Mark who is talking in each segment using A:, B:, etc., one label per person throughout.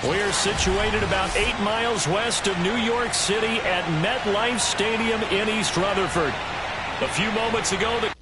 A: We're situated about 8 miles west of New York City at MetLife Stadium in East Rutherford. A few moments ago, the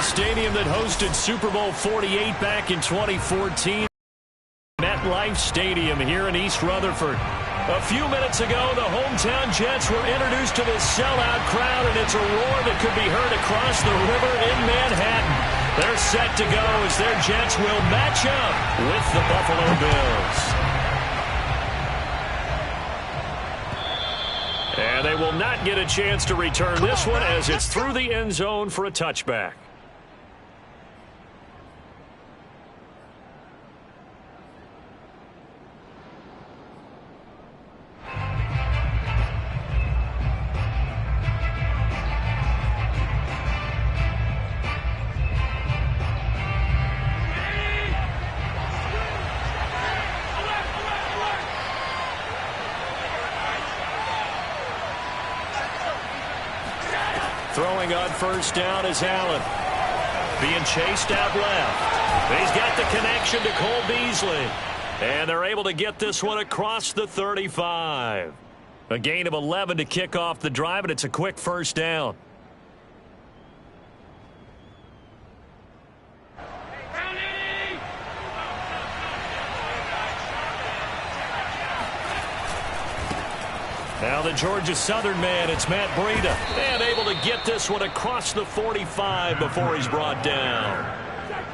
A: stadium that hosted Super Bowl 48 back in 2014. MetLife Stadium here in East Rutherford. A few minutes ago, the hometown Jets were introduced to this sellout crowd, and it's a roar that could be heard across the river in Manhattan. They're set to go as their Jets will match up with the Buffalo Bills. And they will not get a chance to return this one as it's through the end zone for a touchback. Throwing on first down is Allen. Being chased out left. He's got the connection to Cole Beasley. And they're able to get this one across the 35. A gain of 11 to kick off the drive, and it's a quick first down. Now the Georgia Southern man, it's Matt Breida. And able to get this one across the 45 before he's brought down.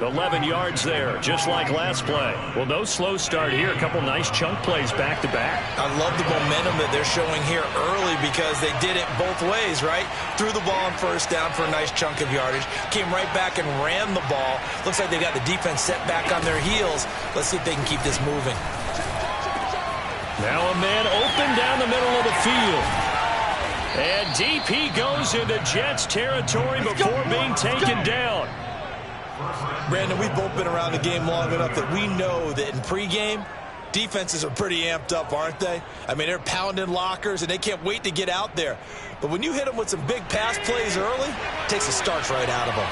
A: 11 yards there, just like last play. Well, no slow start here. A couple nice chunk plays back-to-back.
B: I love the momentum that they're showing here early because they did it both ways, right? Threw the ball on first down for a nice chunk of yardage. Came right back and ran the ball. Looks like they got the defense set back on their heels. Let's see if they can keep this moving.
A: Now a man open down the middle of the field. And DP goes into Jets territory before being taken down.
B: Brandon, we've both been around the game long enough that we know that in pregame, defenses are pretty amped up, aren't they? I mean, they're pounding lockers, and they can't wait to get out there. But when you hit them with some big pass plays early, it takes the starch right out of them.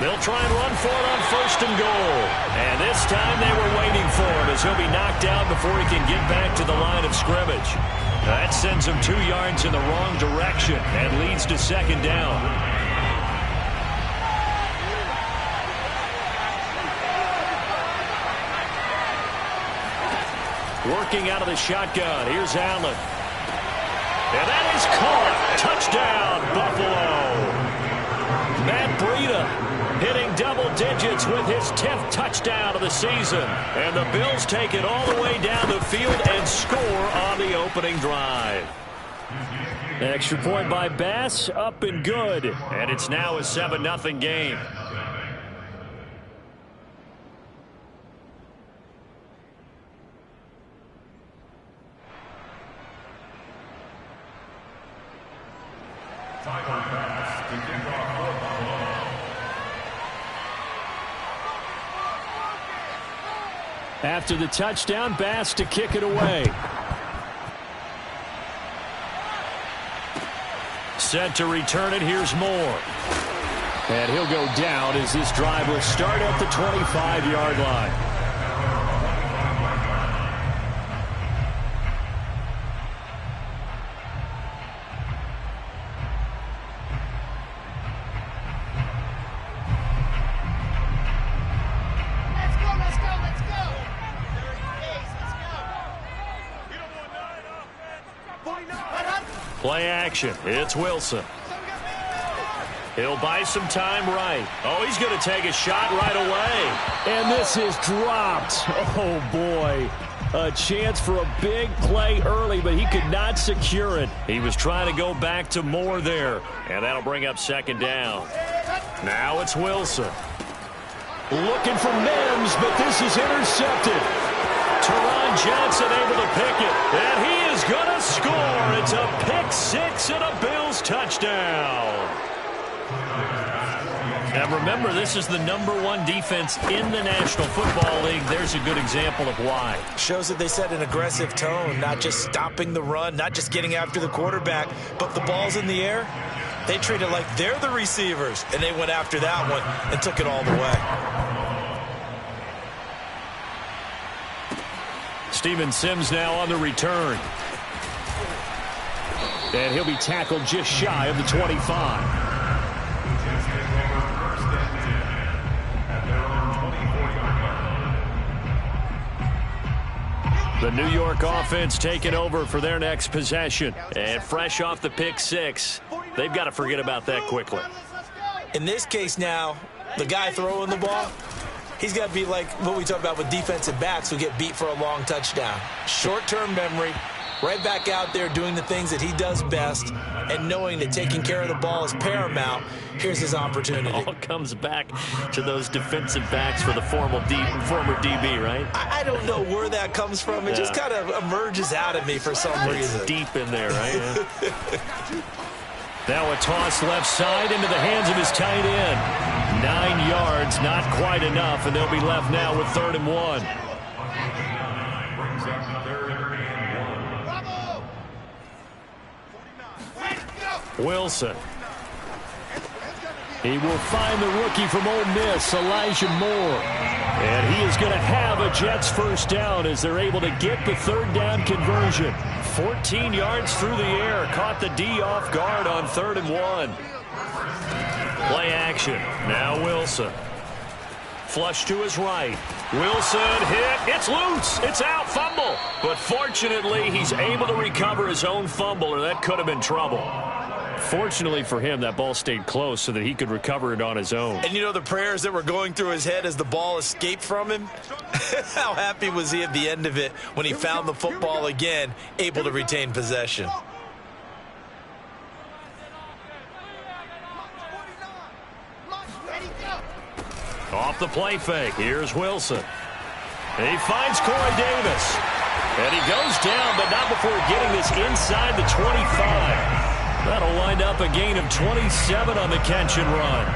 A: They'll try and run for it on first and goal. And this time they were waiting for him as he'll be knocked down before he can get back to the line of scrimmage. That sends him 2 yards in the wrong direction and leads to second down. Working out of the shotgun. Here's Allen. And that is caught. Touchdown, Buffalo. Matt Breida hitting double digits with his 10th touchdown of the season. And the Bills take it all the way down the field and score on the opening drive. Extra point by Bass, up and good. And it's now a 7-0 game. After the touchdown, Bass to kick it away. Set to return it. Here's Moore. And he'll go down as this drive will start at the 25-yard line. Play action. It's Wilson. He'll buy some time right. Oh, he's going to take a shot right away. And this is dropped. Oh, boy. A chance for a big play early, but he could not secure it. He was trying to go back to Moore there. And that'll bring up second down. Now it's Wilson. Looking for Mims, but this is intercepted. Teron Johnson able to pick it, and he is going to score. It's a pick six and a Bills touchdown. And remember, this is the #1 defense in the National Football League. There's a good example of why.
B: Shows that they set an aggressive tone, not just stopping the run, not just getting after the quarterback, but the ball's in the air. They treat it like they're the receivers, and they went after that one and took it all the way.
A: Steven Sims now on the return. And he'll be tackled just shy of the 25. The New York offense taking over for their next possession. And fresh off the pick six, they've got to forget about that quickly.
B: In this case now, the guy throwing the ball, he's got to be like what we talk about with defensive backs who get beat for a long touchdown. Short-term memory, right back out there doing the things that he does best, and knowing that taking care of the ball is paramount. Here's his opportunity.
A: It all comes back to those defensive backs for the former DB, right?
B: I don't know where that comes from. It just kind of emerges out of me for some reason.
A: Deep in there, right? Yeah. Now a toss left side into the hands of his tight end. 9 yards, not quite enough, and they'll be left now with 3rd and 1. Wilson. He will find the rookie from Ole Miss, Elijah Moore. And he is going to have a Jets first down as they're able to get the 3rd down conversion. 14 yards through the air. Caught the D off guard on 3rd and 1. Play action. Now Wilson. Flush to his right. Wilson hit. It's loose. It's out. Fumble. But fortunately, he's able to recover his own fumble, or that could have been trouble. Fortunately for him, that ball stayed close so that he could recover it on his own.
B: And you know the prayers that were going through his head as the ball escaped from him? How happy was he at the end of it when he found the football again, able to retain possession?
A: Off the play fake. Here's Wilson. And he finds Corey Davis. And he goes down, but not before getting this inside the 25. That'll wind up a gain of 27 on the catch and run.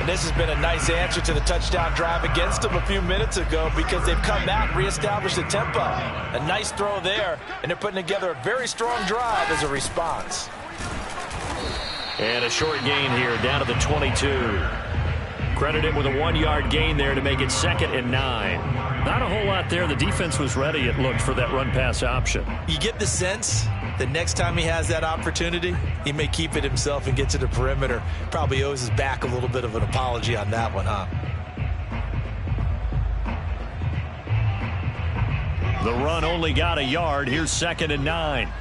B: And this has been a nice answer to the touchdown drive against them a few minutes ago because they've come back and reestablished the tempo. A nice throw there, and they're putting together a very strong drive as a response.
A: And a short gain here down to the 22. Credit him with a 1-yard gain there to make it 2nd and 9. Not a whole lot there. The defense was ready, it looked, for that run-pass option.
B: You get the sense that next time he has that opportunity, he may keep it himself and get to the perimeter. Probably owes his back a little bit of an apology on that one, huh?
A: The run only got a yard. Here's 2nd and 9.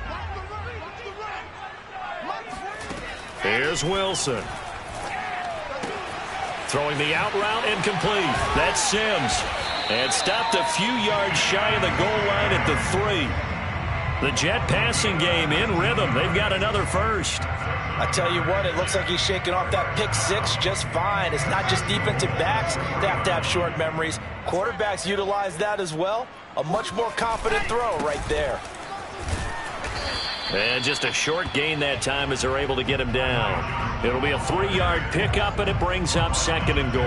A: Here's Wilson. Throwing the out route incomplete. That's Sims. And stopped a few yards shy of the goal line at the 3. The Jet passing game in rhythm. They've got another first.
B: I tell you what, it looks like he's shaking off that pick 6 just fine. It's not just defensive backs that have to have short memories. Quarterbacks utilize that as well. A much more confident throw right there.
A: And just a short gain that time as they're able to get him down. It'll be a 3-yard pickup, and it brings up 2nd and goal.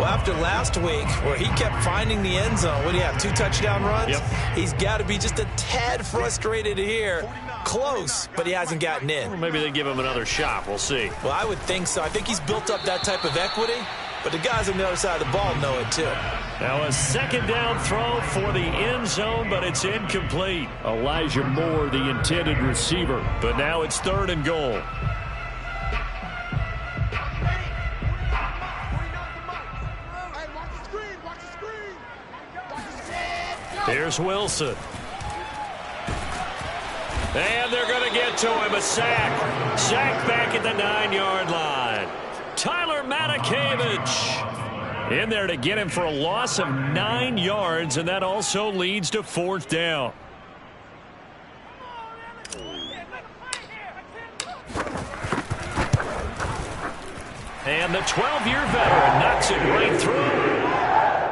B: Well, after last week, where he kept finding the end zone, what do you have, 2 touchdown runs?
A: Yep.
B: He's got to be just a tad frustrated here. Close, but he hasn't gotten in.
A: Well, maybe they give him another shot. We'll see.
B: Well, I would think so. I think he's built up that type of equity, but the guys on the other side of the ball know it too.
A: Now a second down throw for the end zone, but it's incomplete. Elijah Moore, the intended receiver, but now it's 3rd and goal. Here's Wilson. And they're going to get to him. A sack. Sack back at the 9-yard line. Tyler Matakevich in there to get him for a loss of 9 yards, and that also leads to 4th down. And the 12-year veteran knocks it right through.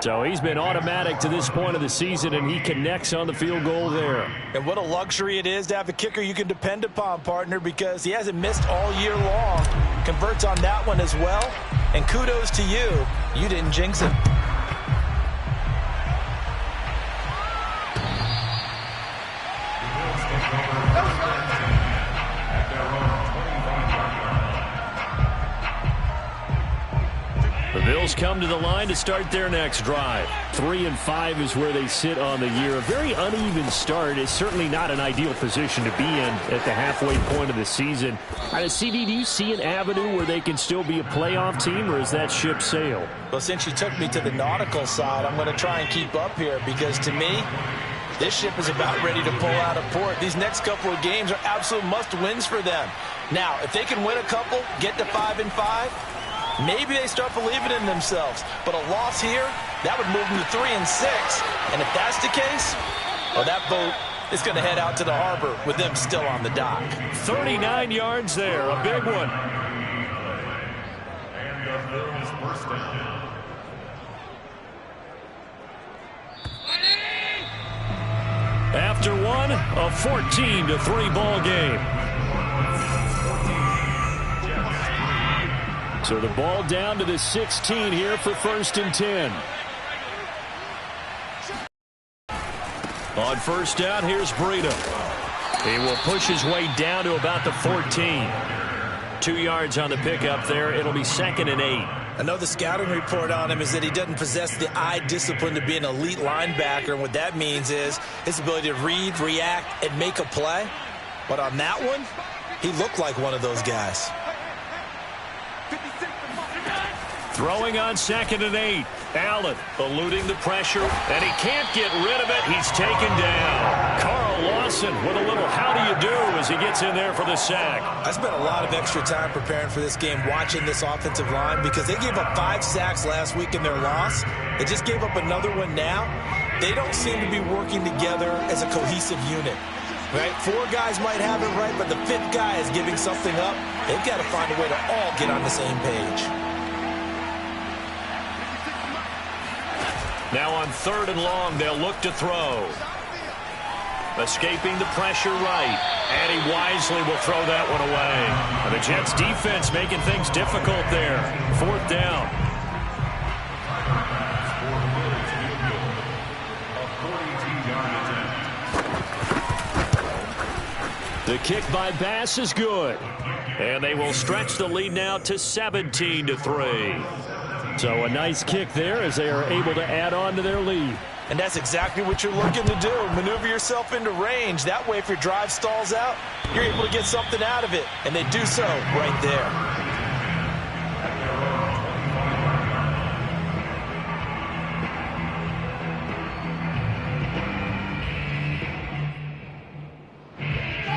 A: So he's been automatic to this point of the season, and he connects on the field goal there.
B: And what a luxury it is to have a kicker you can depend upon, partner, because he hasn't missed all year long. Converts on that one as well. And kudos to you. You didn't jinx him.
A: The Bills come to the line to start their next drive. 3-5 is where they sit on the year. A very uneven start is certainly not an ideal position to be in at the halfway point of the season. CD, do you see an avenue where they can still be a playoff team, or is that ship sailed?
B: Well, since you took me to the nautical side, I'm going to try and keep up here because to me, this ship is about ready to pull out of port. These next couple of games are absolute must-wins for them. Now, if they can win a couple, get to 5-5, maybe they start believing in themselves. But a loss here, that would move them to 3-6. And if that's the case, well, that boat is going to head out to the harbor with them still on the dock.
A: 39 yards there, a big one. After one, a 14-3 ball game. So the ball down to the 16 here for 1st and 10. On 1st down, here's Breida. He will push his way down to about the 14. 2 yards on the pickup there. It'll be 2nd and 8.
B: I know the scouting report on him is that he doesn't possess the eye discipline to be an elite linebacker. And what that means is his ability to read, react, and make a play. But on that one, he looked like one of those guys.
A: Throwing on 2nd and 8. Allen eluding the pressure, and he can't get rid of it. He's taken down. Carl Lawson with a little how do you do as he gets in there for the sack.
B: I spent a lot of extra time preparing for this game watching this offensive line because they gave up 5 sacks last week in their loss. They just gave up another one now. They don't seem to be working together as a cohesive unit. Right? 4 guys might have it right, but the 5th guy is giving something up. They've got to find a way to all get on the same page.
A: Now on 3rd and long, they'll look to throw. Escaping the pressure right. And he wisely will throw that one away. And the Jets defense making things difficult there. 4th down. The kick by Bass is good. And they will stretch the lead now to 17-3. So a nice kick there as they are able to add on to their lead.
B: And that's exactly what you're looking to do. Maneuver yourself into range. That way, if your drive stalls out, you're able to get something out of it. And they do so right there.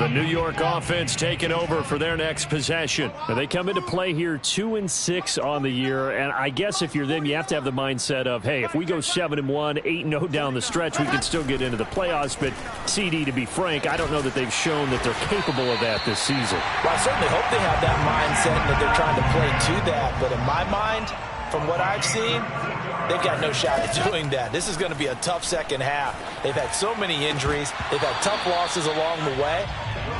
A: The New York offense taking over for their next possession. Now they come into play here 2-6 on the year, and I guess if you're them, you have to have the mindset of, hey, if we go 7-1, 8-0 down the stretch, we can still get into the playoffs. But CD, to be frank, I don't know that they've shown that they're capable of that this season.
B: Well, I certainly hope they have that mindset and that they're trying to play to that. But in my mind, from what I've seen, they've got no shot at doing that. This is going to be a tough second half. They've had so many injuries. They've had tough losses along the way.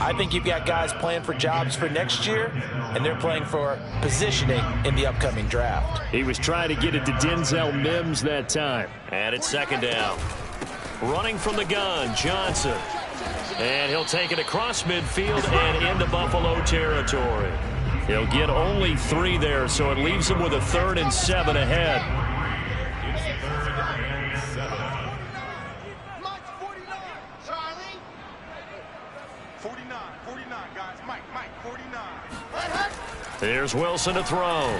C: I think you've got guys playing for jobs for next year, and they're playing for positioning in the upcoming draft.
A: He was trying to get it to Denzel Mims that time. And it's second down. Running from the gun, Johnson. And he'll take it across midfield and into Buffalo territory. He'll get only 3 there, so it leaves him with a 3rd and 7 ahead. Here's Wilson to throw.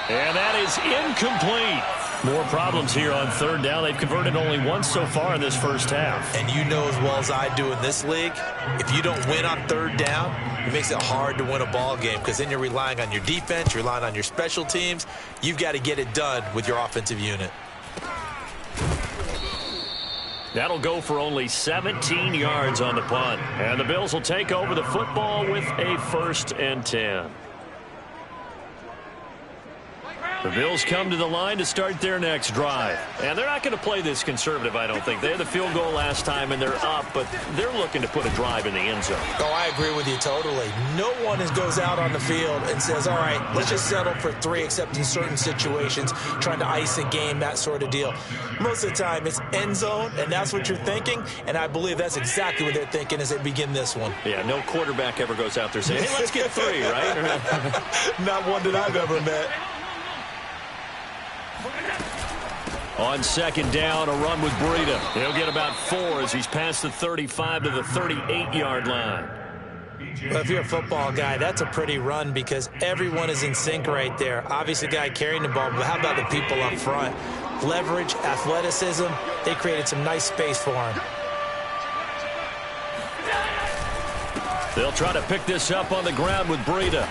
A: And that is incomplete. More problems here on 3rd down. They've converted only once so far in this first half.
B: And you know as well as I do in this league, if you don't win on 3rd down, it makes it hard to win a ball game because then you're relying on your defense, you're relying on your special teams. You've got to get it done with your offensive unit.
A: That'll go for only 17 yards on the punt. And the Bills will take over the football with a 1st and 10. The Bills come to the line to start their next drive. And they're not going to play this conservative, I don't think. They had the field goal last time, and they're up, but they're looking to put a drive in the end zone.
B: Oh, I agree with you totally. No one goes out on the field and says, all right, let's just settle for 3, except in certain situations, trying to ice a game, that sort of deal. Most of the time, it's end zone, and that's what you're thinking, and I believe that's exactly what they're thinking as they begin this one.
A: Yeah, no quarterback ever goes out there saying, hey, let's get 3, right?
B: Not one that I've ever met.
A: On 2nd down, a run with Breida. He'll get about 4 as he's past the 35 to the 38-yard line.
C: Well, if you're a football guy, that's a pretty run because everyone is in sync right there. Obviously, the guy carrying the ball, but how about the people up front? Leverage, athleticism, they created some nice space for him.
A: They'll try to pick this up on the ground with Breida.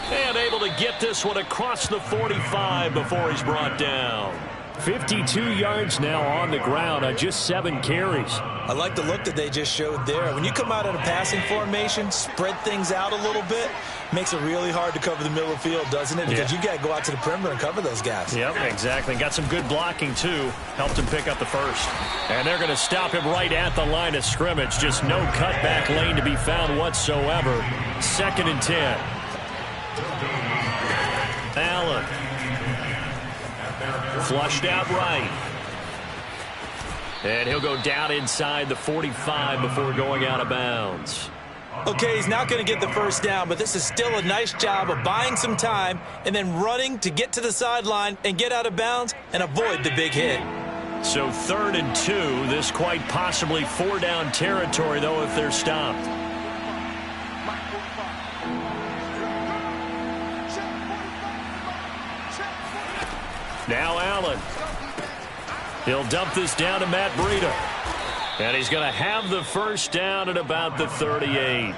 A: And able to get this one across the 45 before he's brought down. 52 yards now on the ground on just 7 carries.
B: I like the look that they just showed there. When you come out of a passing formation, spread things out a little bit, makes it really hard to cover the middle of the field, doesn't it? Because you got to go out to the perimeter and cover those guys.
A: Yep, exactly. Got some good blocking, too. Helped him pick up the 1st. And they're going to stop him right at the line of scrimmage. Just no cutback lane to be found whatsoever. 2nd and 10. Allen. Flushed out right. And he'll go down inside the 45 before going out of bounds.
C: Okay, he's not going to get the 1st down, but this is still a nice job of buying some time and then running to get to the sideline and get out of bounds and avoid the big hit.
A: So 3rd and 2. This quite possibly 4-down territory, though, if they're stopped. Now Allen. He'll dump this down to Matt Breida. And he's going to have the 1st down at about the 38.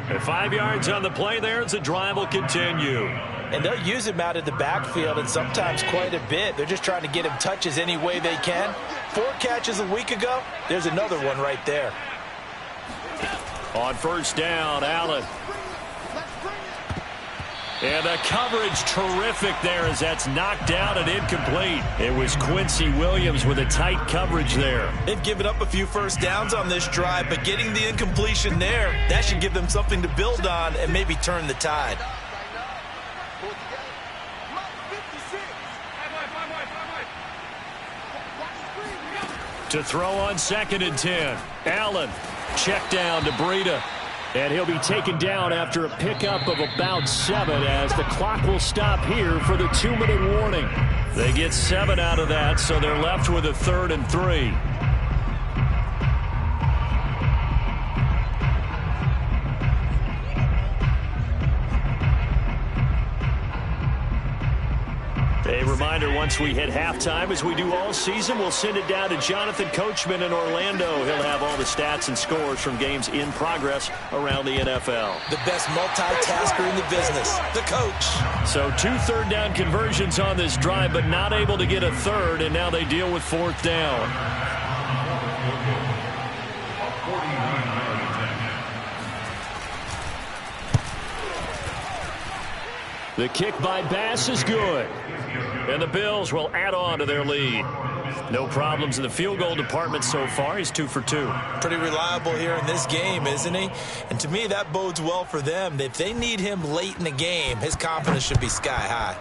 A: And 5 yards on the play there as the drive will continue.
C: And they'll use him out of the backfield and sometimes quite a bit. They're just trying to get him touches any way they can. 4 catches a week ago. There's another one right there.
A: On 1st down, Allen. And the coverage terrific there as that's knocked down and incomplete. It was Quincy Williams with a tight coverage there.
B: They've given up a few 1st downs on this drive, but getting the incompletion there, that should give them something to build on and maybe turn the tide.
A: To throw on 2nd and 10. Allen, check down to Breida. And he'll be taken down after a pickup of about 7 as the clock will stop here for the 2-minute warning. They get 7 out of that, so they're left with a 3rd and 3. A reminder, once we hit halftime, as we do all season, we'll send it down to Jonathan Coachman in Orlando. He'll have all the stats and scores from games in progress around the NFL.
B: The best multitasker in the business, the coach.
A: So 2 3rd-down conversions on this drive, but not able to get a 3rd, and now they deal with 4th down. The kick by Bass is good. And the Bills will add on to their lead. No problems in the field goal department so far. He's 2 for 2.
B: Pretty reliable here in this game, isn't he? And to me, that bodes well for them. If they need him late in the game, his confidence should be sky high.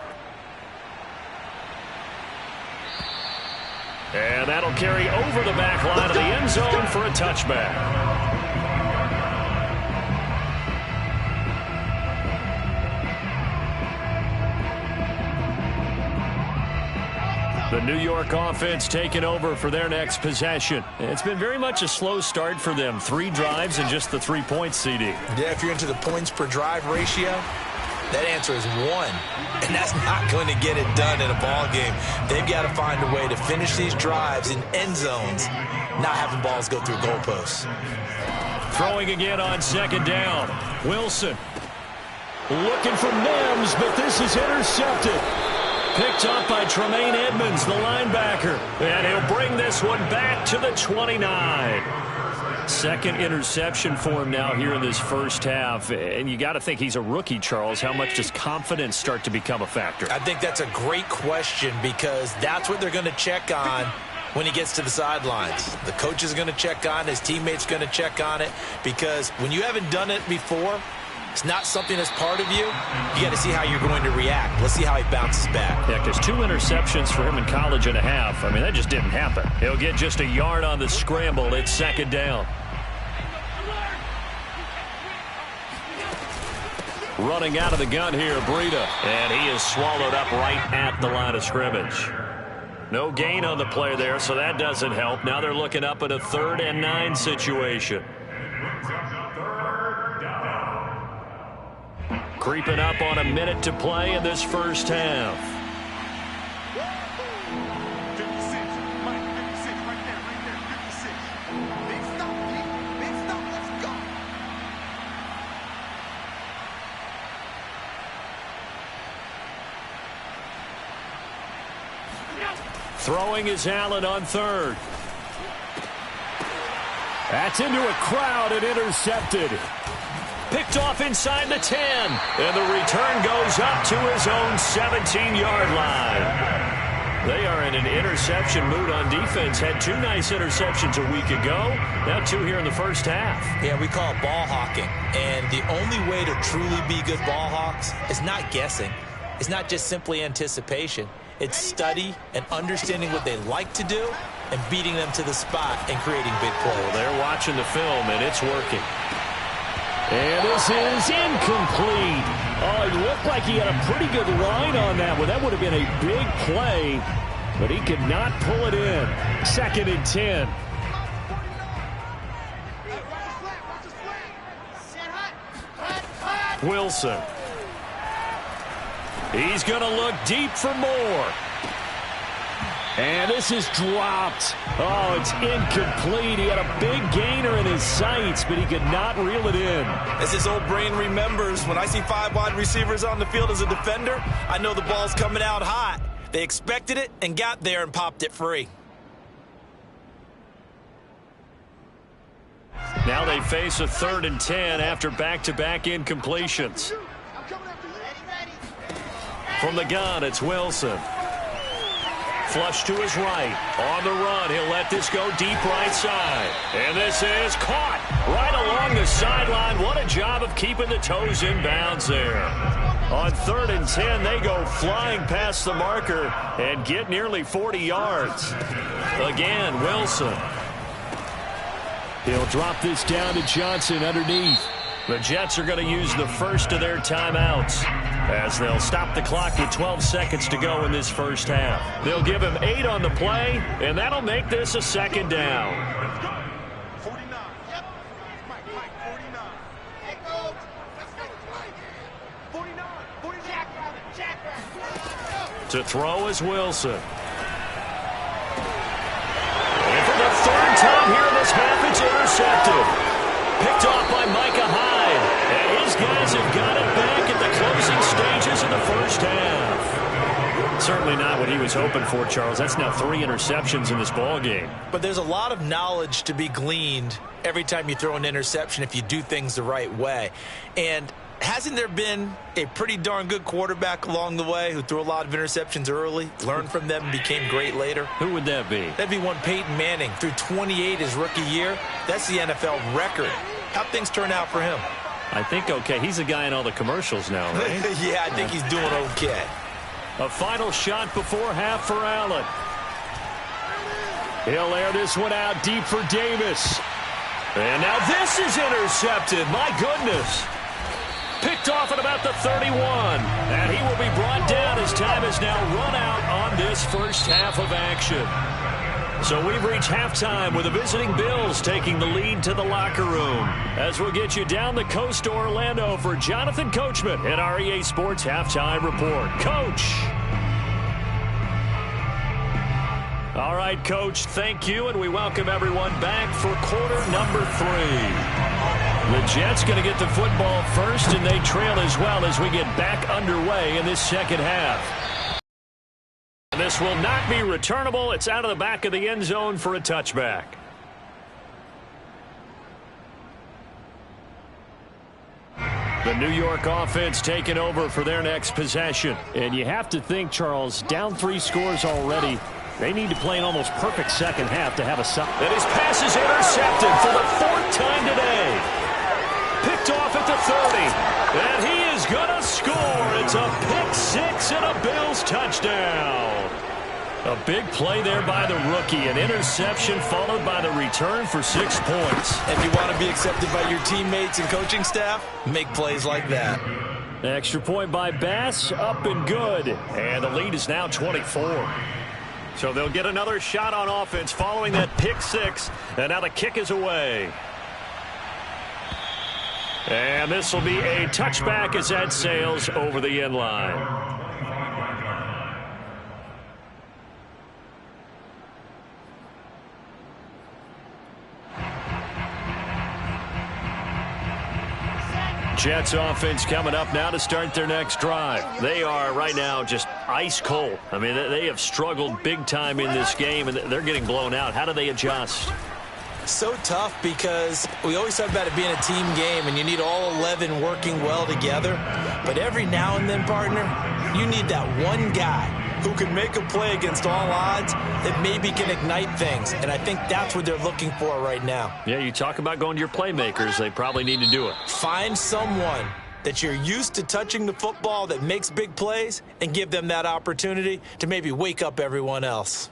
A: And that'll carry over the back line of the end zone for a touchback. The New York offense taking over for their next possession. It's been very much a slow start for them. 3 drives and just the 3 points, CD.
B: Yeah, if you're into the points per drive ratio, that answer is 1. And that's not going to get it done in a ball game. They've got to find a way to finish these drives in end zones, not having balls go through goalposts.
A: Throwing again on 2nd down. Wilson looking for Mims, but this is intercepted. Picked up by Tremaine Edmonds, the linebacker. And he'll bring this one back to the 29. Second interception for him now here in this first half. And you got to think he's a rookie, Charles. How much does confidence start to become a factor?
B: I think that's a great question because that's what they're going to check on when he gets to the sidelines. The coach is going to check on it. His teammate's going to check on it because when you haven't done it before, it's not something that's part of you. You got to see how you're going to react. Let's see how he bounces back.
A: Yeah, because 2 interceptions for him in college and a half. I mean, that just didn't happen. He'll get just a yard on the scramble. It's 2nd down. Running out of the gun here, Breida. And he is swallowed up right at the line of scrimmage. No gain on the play there, so that doesn't help. Now they're looking up at a 3rd and 9 situation. Creeping up on a minute to play in this first half. Throwing is Allen on 3rd. That's into a crowd and intercepted. Picked off inside the 10. And the return goes up to his own 17-yard line. They are in an interception mood on defense. Had 2 nice interceptions a week ago. Now 2 here in the first half.
B: Yeah, we call it ball hawking. And the only way to truly be good ball hawks is not guessing. It's not just simply anticipation. It's study and understanding what they like to do and beating them to the spot and creating big plays.
A: Well, they're watching the film, and it's working. And this is incomplete. Oh, it looked like he had a pretty good line on that one. That would have been a big play, but he could not pull it in. 2nd and 10. Wilson. He's going to look deep for more. And this is dropped. Oh, it's incomplete. He had a big gainer in his sights, but he could not reel it in.
B: As his old brain remembers, when I see 5 wide receivers on the field as a defender, I know the ball's coming out hot. They expected it and got there and popped it free.
A: Now they face a 3rd and 10 after back-to-back incompletions. From the gun, it's Wilson. Flush to his right. On the run, he'll let this go deep right side. And this is caught right along the sideline. What a job of keeping the toes in bounds there. On 3rd and 10, they go flying past the marker and get nearly 40 yards. Again, Wilson. He'll drop this down to Johnson underneath. The Jets are going to use the first of their timeouts as they'll stop the clock with 12 seconds to go in this first half. They'll give him 8 on the play, and that'll make this a 2nd down.
D: 49. Yep. Mike, 49. Hey, coach. Let's go. 49. 49. Jack Rabbit.
A: To throw is Wilson. And for the 3rd time here in this half, it's intercepted. Picked off by Micah Hyde. And his guys have got it back at the closing stages of the first half. Certainly not what he was hoping for, Charles. That's now 3 interceptions in this ball game.
B: But there's a lot of knowledge to be gleaned every time you throw an interception if you do things the right way. And hasn't there been a pretty darn good quarterback along the way who threw a lot of interceptions early, learned from them, and became great later?
A: Who would that be?
B: That'd be one Peyton Manning. Threw 28 his rookie year. That's the NFL record. How'd things turn out for him?
A: I think okay. He's a guy in all the commercials now, right?
B: Yeah, I think he's doing okay.
A: A final shot before half for Allen. He'll air this one out deep for Davis. And now this is intercepted. My goodness. Picked off at about the 31. And he will be brought down as time has now run out on this first half of action. So we've reached halftime with the visiting Bills taking the lead to the locker room. As we'll get you down the coast to Orlando for Jonathan Coachman at our EA Sports Halftime Report. Coach. All right, Coach, thank you, and we welcome everyone back for quarter number 3. The Jets going to get the football first, and they trail as well as we get back underway in this second half. This will not be returnable. It's out of the back of the end zone for a touchback. The New York offense taking over for their next possession. And you have to think, Charles, down 3 scores already. They need to play an almost perfect second half to have a shot. And his pass is intercepted for the 4th time today. Picked off at the 30. And he is going to score. It's a pick 6 and a Bills touchdown. A big play there by the rookie. An interception followed by the return for 6 points.
B: If you want to be accepted by your teammates and coaching staff, make plays like that.
A: Extra point by Bass, up and good. And the lead is now 24. So they'll get another shot on offense following that pick 6. And now the kick is away. And this will be a touchback as that sails over the end line. Jets offense coming up now to start their next drive. They are right now just ice cold. I mean, they have struggled big time in this game, and they're getting blown out. How do they adjust?
B: So tough because we always talk about it being a team game, and you need all 11 working well together. But every now and then, partner, you need that one guy who can make a play against all odds that maybe can ignite things. And I think that's what they're looking for right now.
A: Yeah, you talk about going to your playmakers. They probably need to do it.
B: Find someone that you're used to touching the football that makes big plays and give them that opportunity to maybe wake up everyone else.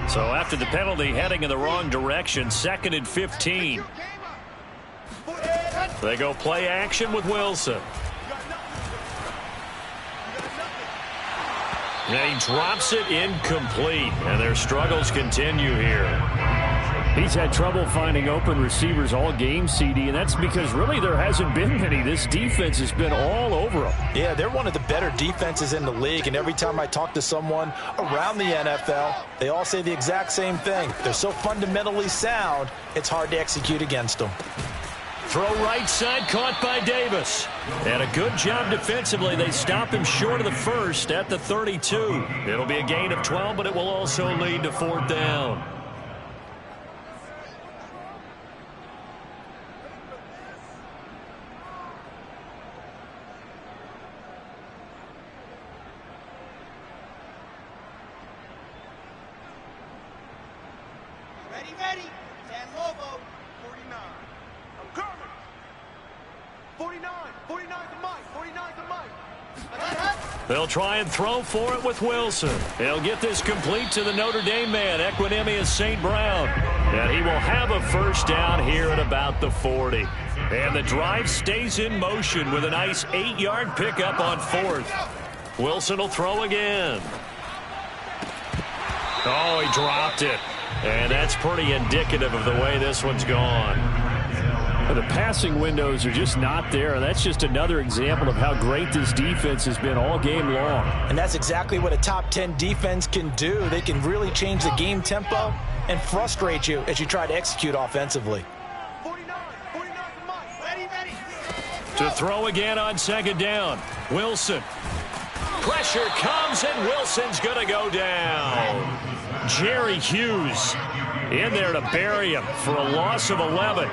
A: So after the penalty, heading in the wrong direction, 2nd and 15. They go play action with Wilson. And he drops it incomplete. And their struggles continue here. He's had trouble finding open receivers all game, CD, and that's because really there hasn't been many. This defense has been all over them.
B: Yeah, they're one of the better defenses in the league, and every time I talk to someone around the NFL, they all say the exact same thing. They're so fundamentally sound, it's hard to execute against them.
A: Throw right side, caught by Davis. And a good job defensively. They stop him short of the first at the 32. It'll be a gain of 12, but it will also lead to 4th down.
D: Ready. San Lobo, 49. I'm coming. 49 to Mike. 49 to Mike.
A: They'll try and throw for it with Wilson. They'll get this complete to the Notre Dame man, Equinemius St. Brown. And he will have a first down here at about the 40. And the drive stays in motion with a nice 8-yard pickup on 4th. Wilson will throw again. Oh, he dropped it. And that's pretty indicative of the way this one's gone. The passing windows are just not there. That's just another example of how great this defense has been all game long.
B: And that's exactly what a top 10 defense can do. They can really change the game tempo and frustrate you as you try to execute offensively.
D: 49 to Mike. Ready.
A: To throw again on 2nd down. Wilson. Pressure comes, and Wilson's going to go down. Jerry Hughes In there to bury him for a loss of 11.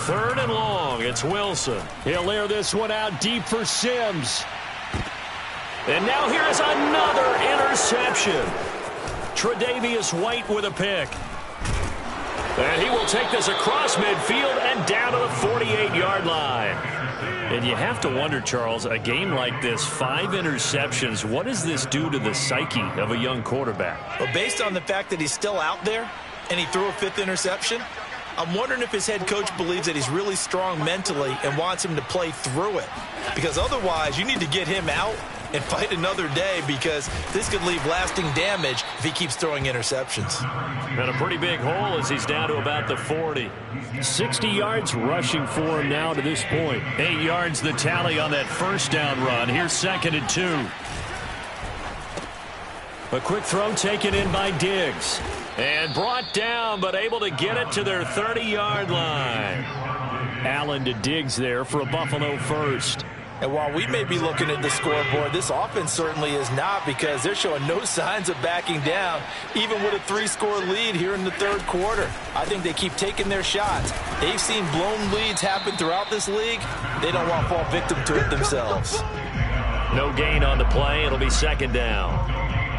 A: 3rd and long. It's Wilson. He'll air this one out deep for Sims. And now here's another interception. Tre'Davious White with a pick. And he will take this across midfield and down to the 48-yard line. And you have to wonder, Charles, a game like this, 5 interceptions, what does this do to the psyche of a young quarterback?
C: Well, based on the fact that he's still out there and he threw a 5th interception, I'm wondering if his head coach believes that he's really strong mentally and wants him to play through it. Because otherwise, you need to get him out and fight another day, because this could leave lasting damage if he keeps throwing interceptions.
A: And a pretty big hole as he's down to about the 40. 60 yards rushing for him now to this point. 8 yards the tally on that first down run. Here's 2nd and 2. A quick throw taken in by Diggs. And brought down, but able to get it to their 30-yard line. Allen to Diggs there for a Buffalo first.
C: And while we may be looking at the scoreboard, this offense certainly is not, because they're showing no signs of backing down, even with a 3-score lead here in the 3rd quarter. I think they keep taking their shots. They've seen blown leads happen throughout this league. They don't want to fall victim to it themselves.
A: No gain on the play. It'll be 2nd down.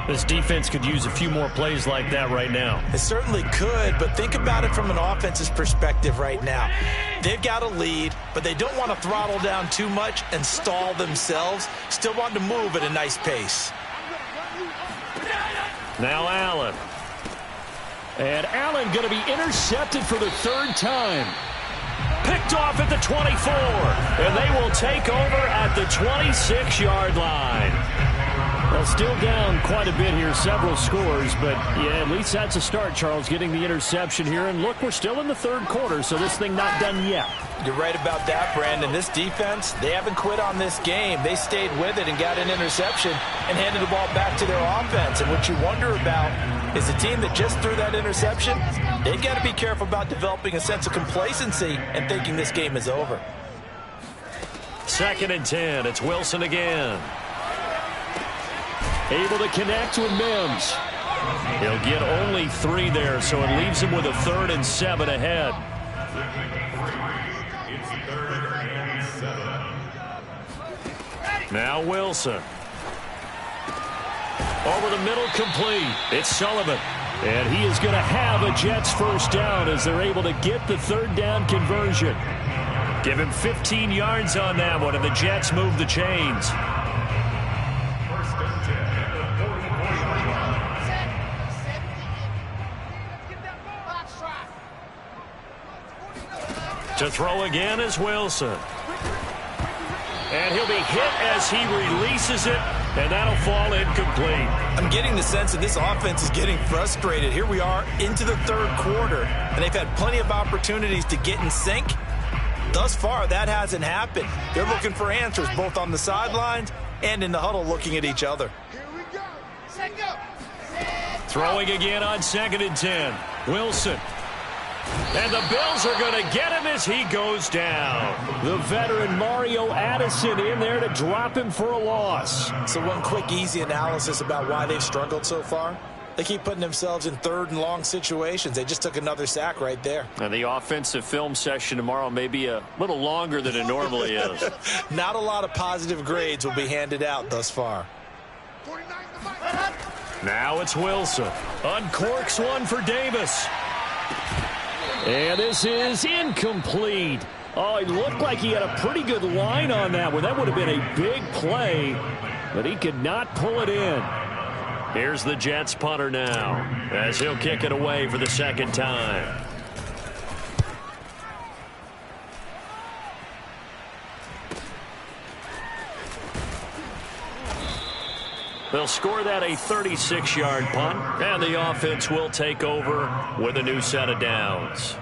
A: This defense could use a few more plays like that right now.
C: It certainly could, but think about it from an offense's perspective right now. They've got a lead, but they don't want to throttle down too much and stall themselves. Still want to move at a nice pace.
A: Now Allen. And Allen going to be intercepted for the 3rd time. Picked off at the 24. And they will take over at the 26-yard line. Well, still down quite a bit here, several scores, but yeah, at least that's a start, Charles, getting the interception here. And look, we're still in the 3rd quarter, so this thing not done yet.
C: You're right about that, Brandon. This defense, they haven't quit on this game. They stayed with it and got an interception and handed the ball back to their offense. And what you wonder about is the team that just threw that interception, they've got to be careful about developing a sense of complacency and thinking this game is over.
A: 2nd and 10. It's Wilson again. Able to connect with Mims. He'll get only 3 there, so it leaves him with a 3rd and 7 ahead. Now Wilson. Over the middle, complete. It's Sullivan. And he is going to have a Jets first down as they're able to get the 3rd down conversion. Give him 15 yards on that one, and the Jets move the chains. To throw again is Wilson. And he'll be hit as he releases it, and that'll fall incomplete.
C: I'm getting the sense that this offense is getting frustrated. Here we are into the 3rd quarter, and they've had plenty of opportunities to get in sync. Thus far, that hasn't happened. They're looking for answers both on the sidelines and in the huddle looking at each other.
D: Here we go. Set go.
A: Throwing again on 2nd and 10. Wilson. And the Bills are going to get him as he goes down. The veteran Mario Addison in there to drop him for a loss.
C: So one quick, easy analysis about why they've struggled so far. They keep putting themselves in 3rd and long situations. They just took another sack right there.
A: And the offensive film session tomorrow may be a little longer than it normally is.
C: Not a lot of positive grades will be handed out thus far.
A: Now it's Wilson. Uncorks one for Davis. And this is incomplete. Oh, it looked like he had a pretty good line on that one. That would have been a big play, but he could not pull it in. Here's the Jets punter now as he'll kick it away for the 2nd time. They'll score that a 36-yard punt, and the offense will take over with a new set of downs.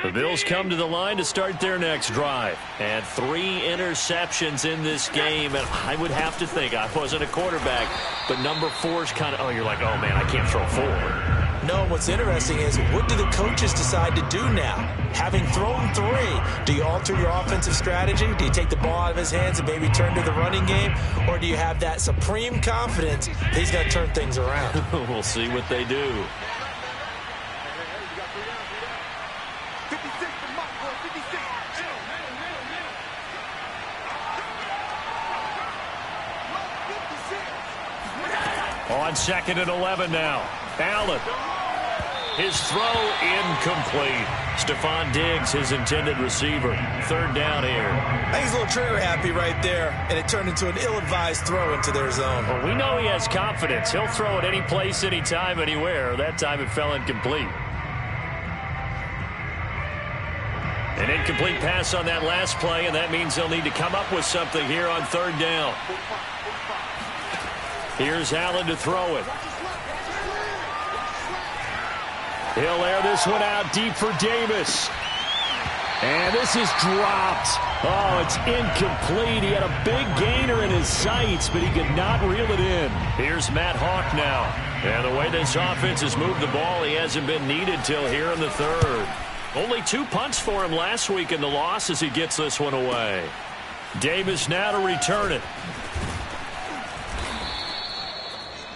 A: The Bills come to the line to start their next drive. And 3 interceptions in this game. And I would have to think, I wasn't a quarterback, but number 4 is kind of, oh, you're like, oh, man, I can't throw 4.
C: No, what's interesting is what do the coaches decide to do now? Having thrown 3, do you alter your offensive strategy? Do you take the ball out of his hands and maybe turn to the running game? Or do you have that supreme confidence that he's going to turn things around?
A: We'll see what they do. On 2nd and 11 now. Allen. His throw incomplete. Stephon Diggs, his intended receiver. 3rd down here.
B: I think he's a little trigger happy right there, and it turned into an ill-advised throw into their zone.
A: Well, we know he has confidence. He'll throw it any place, anytime, anywhere. That time it fell incomplete. An incomplete pass on that last play, and that means they'll need to come up with something here on 3rd down. Here's Allen to throw it. He'll air this one out deep for Davis. And this is dropped. Oh, it's incomplete. He had a big gainer in his sights, but he could not reel it in. Here's Matt Hawk now. And the way this offense has moved the ball, he hasn't been needed till here in the 3rd. Only 2 punts for him last week in the loss as he gets this one away. Davis now to return it.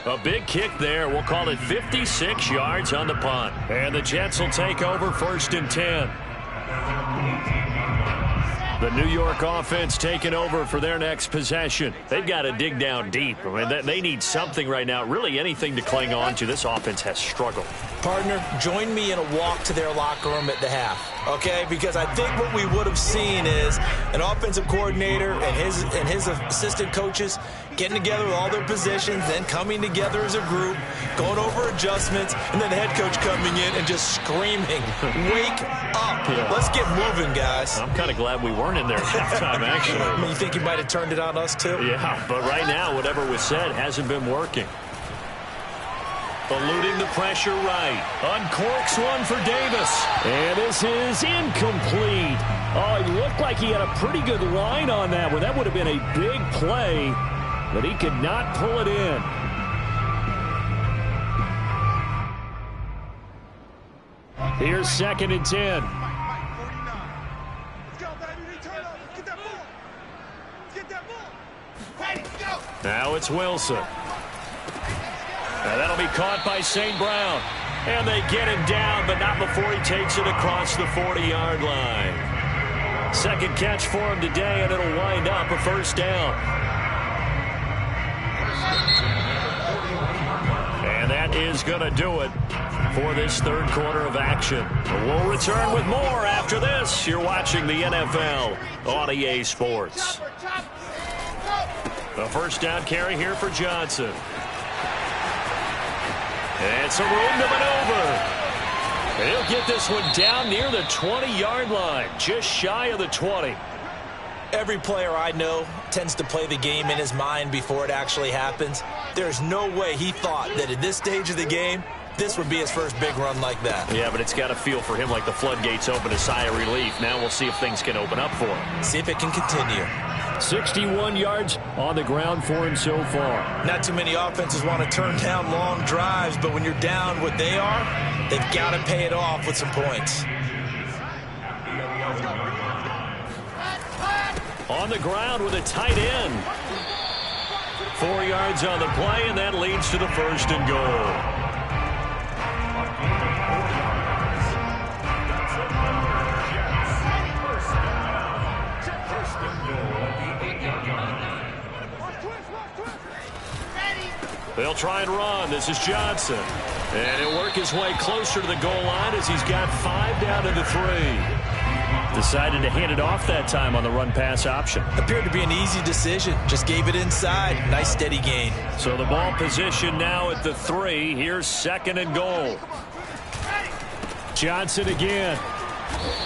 A: A big kick there. We'll call it 56 yards on the punt. And the Jets will take over 1st and 10. The New York offense taking over for their next possession. They've got to dig down deep. I mean, they need something right now, really anything to cling on to. This offense has struggled.
C: Partner, join me in a walk to their locker room at the half, okay? Because I think what we would have seen is an offensive coordinator and his assistant coaches getting together with all their positions, then coming together as a group, going over adjustments, and then the head coach coming in and just screaming, "Wake up. Yeah. Let's get moving, guys."
A: I'm kind of glad we weren't in there at halftime, actually.
C: I mean, you think he might have turned it on us, too?
A: Yeah, but right now, whatever was said hasn't been working. Eluding the pressure right. Uncorks one for Davis. And this is incomplete. Oh, it looked like he had a pretty good line on that one. That would have been a big play, but he could not pull it in. Here's 2nd and 10. Now it's Wilson. Now that'll be caught by St. Brown. And they get him down, but not before he takes it across the 40-yard line. 2nd catch for him today, and it'll wind up a 1st down. And that is going to do it for this 3rd quarter of action. We'll return with more after this. You're watching the NFL on EA Sports. The 1st down carry here for Johnson. And some room to maneuver. And he'll get this one down near the 20-yard line, just shy of the 20.
C: Every player I know tends to play the game in his mind before it actually happens. There's no way he thought that at this stage of the game, this would be his first big run like that.
A: Yeah, but it's got to feel for him like the floodgates open, a sigh of relief. Now we'll see if things can open up for him.
C: See if it can continue.
A: 61 yards on the ground for him so far.
C: Not too many offenses want to turn down long drives, but when you're down what they are, they've got to pay it off with some points.
A: On the ground with a tight end. 4 yards on the play, and that leads to the 1st and goal. They'll try and run. This is Johnson. And he'll work his way closer to the goal line as he's got 5 down to the 3. Decided to hand it off that time on the run-pass option.
C: Appeared to be an easy decision. Just gave it inside. Nice steady gain.
A: So the ball position now at the 3. Here's 2nd and goal. Johnson again.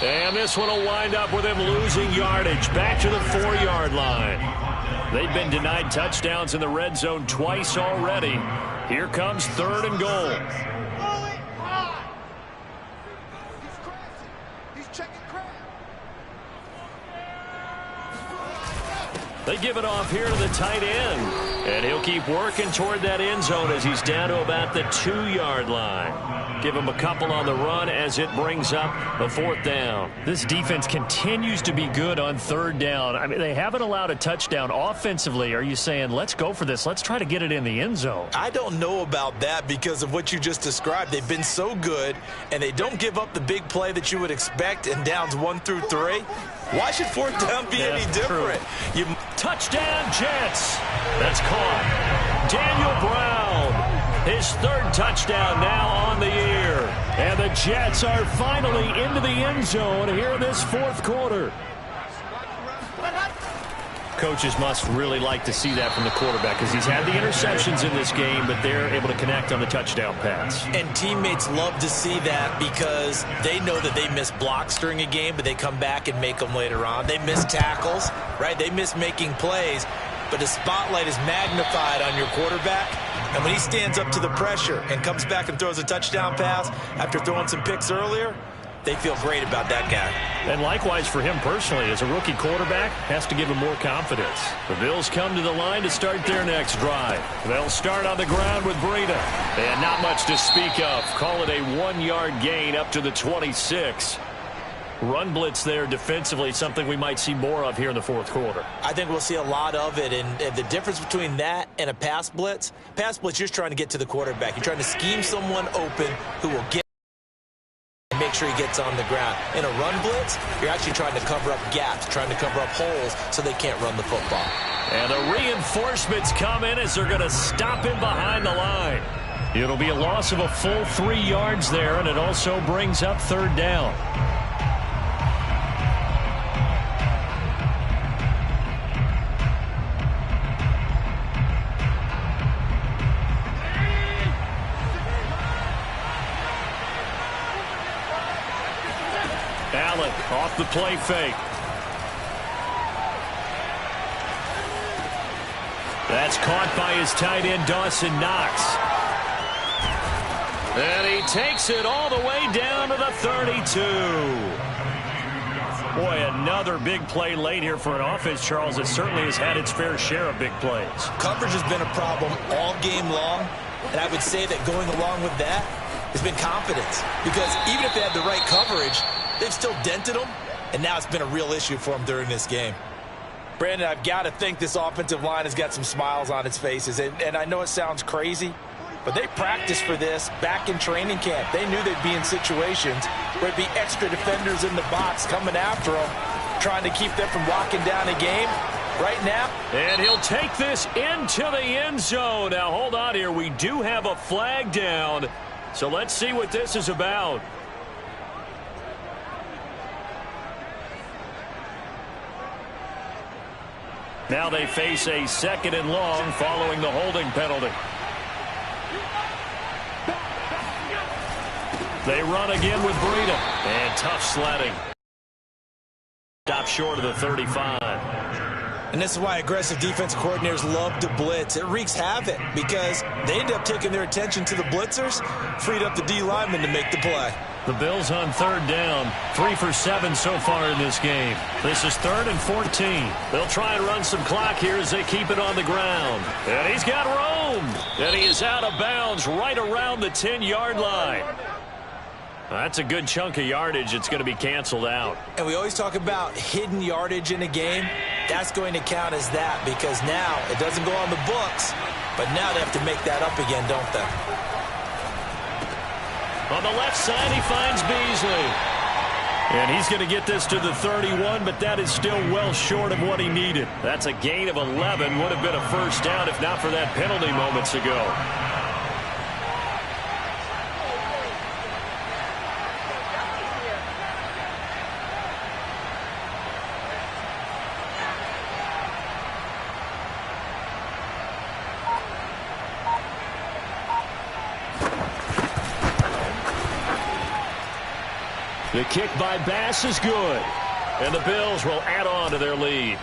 A: And this one will wind up with him losing yardage. Back to the 4-yard line. They've been denied touchdowns in the red zone twice already. Here comes 3rd and goal. They give it off here to the tight end. And he'll keep working toward that end zone as he's down to about the 2-yard line. Give him a couple on the run as it brings up a 4th down.
E: This defense continues to be good on 3rd down. I mean, they haven't allowed a touchdown offensively. Are you saying, let's go for this? Let's try to get it in the end zone.
B: I don't know about that because of what you just described. They've been so good, and they don't give up the big play that you would expect in downs 1 through 3. Why should 4th down be any different?
A: Touchdown, Jets. That's caught. Daniel Brown, his 3rd touchdown now on the year. And the Jets are finally into the end zone here in this 4th quarter.
E: Coaches must really like to see that from the quarterback because he's had the interceptions in this game, but they're able to connect on the touchdown pass.
C: And teammates love to see that because they know that they miss blocks during a game, but they come back and make them later on. They miss tackles, right? They miss making plays, but the spotlight is magnified on your quarterback. And when he stands up to the pressure and comes back and throws a touchdown pass after throwing some picks earlier, they feel great about that guy.
E: And likewise for him personally, as a rookie quarterback, has to give him more confidence.
A: The Bills come to the line to start their next drive. They'll start on the ground with Breida. And not much to speak of. Call it a 1-yard gain up to the 26.
E: Run blitz there defensively, something we might see more of here in the 4th quarter.
C: I think we'll see a lot of it, and the difference between that and a pass blitz, you're just trying to get to the quarterback. You're trying to scheme someone open who will get make sure he gets on the ground. In a run blitz, you're actually trying to cover up gaps, trying to cover up holes so they can't run the football.
A: And the reinforcements come in as they're going to stop him behind the line.
E: It'll be a loss of a full 3 yards there, and it also brings up 3rd down.
A: Allen off the play fake. That's caught by his tight end, Dawson Knox. And he takes it all the way down to the 32.
E: Boy, another big play late here for an offense, Charles. It certainly has had its fair share of big plays.
C: Coverage has been a problem all game long, and I would say that going along with that has been confidence. Because even if they had the right coverage, they've still dented them, and now it's been a real issue for them during this game. Brandon, I've got to think this offensive line has got some smiles on its faces, and I know it sounds crazy, but they practiced for this back in training camp. They knew they'd be in situations where there'd be extra defenders in the box coming after them, trying to keep them from locking down a game. Right now.
A: And he'll take this into the end zone. Now, hold on here. We do have a flag down, so let's see what this is about. Now they face a 2nd and long following the holding penalty. They run again with Breida. And tough sledding. Stop short of the 35.
C: And this is why aggressive defensive coordinators love to blitz. It wreaks havoc because they end up taking their attention to the blitzers, freed up the D linemen to make the play.
A: The Bills on 3rd down, 3 for 7 so far in this game. This is 3rd and 14. They'll try and run some clock here as they keep it on the ground. And he's got room. And he is out of bounds right around the 10-yard line. That's a good chunk of yardage. It's going to be canceled out.
C: And we always talk about hidden yardage in a game. That's going to count as that because now it doesn't go on the books, but now they have to make that up again, don't they?
A: On the left side, he finds Beasley. And he's going to get this to the 31, but that is still well short of what he needed. That's a gain of 11. Would have been a first down if not for that penalty moments ago. The kick by Bass is good. And the Bills will add on to their lead.